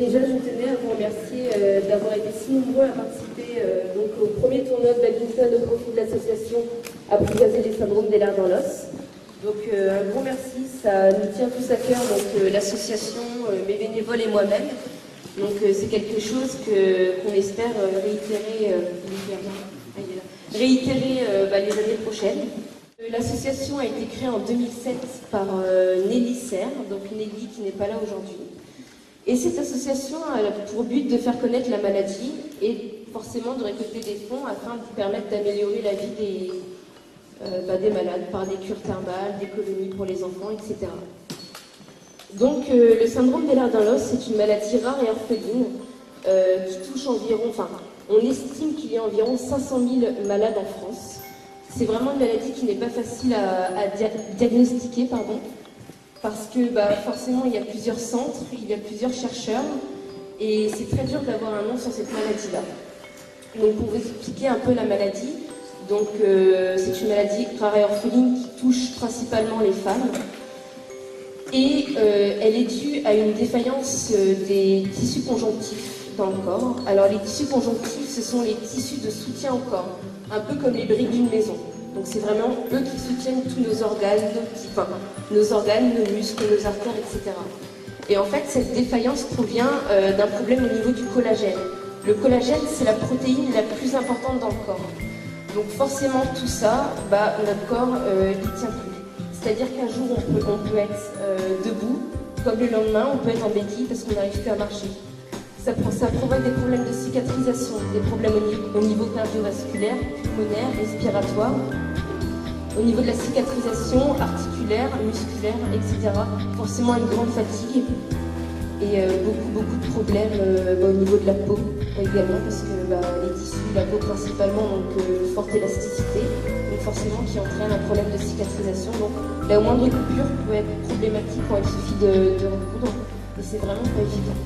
Déjà, je tenais à vous remercier d'avoir été si nombreux à participer donc au premier tournoi de badminton au profit de l'association Apprivoiser les syndromes des nerfs dans l'os. Donc un gros merci, ça nous tient tous à cœur, donc l'association, mes bénévoles et moi-même. Donc c'est quelque chose qu'on espère réitérer les années prochaines. L'association a été créée en 2007 par Nelly Serre, donc Nelly qui n'est pas là aujourd'hui. Et cette association a pour but de faire connaître la maladie et forcément de récolter des fonds afin de permettre d'améliorer la vie des malades par des cures thermales, des colonies pour les enfants, etc. Donc le syndrome d'Ehlers-Danlos, c'est une maladie rare et orpheline qui touche environ, on estime qu'il y a environ 500 000 malades en France. C'est vraiment une maladie qui n'est pas facile à diagnostiquer, parce que forcément il y a plusieurs centres, il y a plusieurs chercheurs, et c'est très dur d'avoir un nom sur cette maladie-là. Donc pour vous expliquer un peu la maladie, donc c'est une maladie rare et orpheline qui touche principalement les femmes, et elle est due à une défaillance des tissus conjonctifs dans le corps. Alors les tissus conjonctifs, ce sont les tissus de soutien au corps, un peu comme les briques d'une maison. Donc c'est vraiment eux qui soutiennent tous nos organes, nos muscles, nos artères, etc. Et en fait, cette défaillance provient d'un problème au niveau du collagène. Le collagène, c'est la protéine la plus importante dans le corps. Donc forcément, tout ça, notre corps, il tient plus. C'est-à-dire qu'un jour, on peut être debout, comme le lendemain, on peut être en béquille parce qu'on n'arrive plus à marcher. Ça provoque des problèmes de cicatrisation, des problèmes au niveau cardiovasculaire, pulmonaire, respiratoire, au niveau de la cicatrisation articulaire, musculaire, etc. Forcément une grande fatigue et beaucoup de problèmes au niveau de la peau également, parce que les tissus, la peau principalement, donc forte élasticité, donc forcément qui entraîne un problème de cicatrisation. Donc la moindre coupure peut être problématique quand il suffit de recoudre, et c'est vraiment pas évident.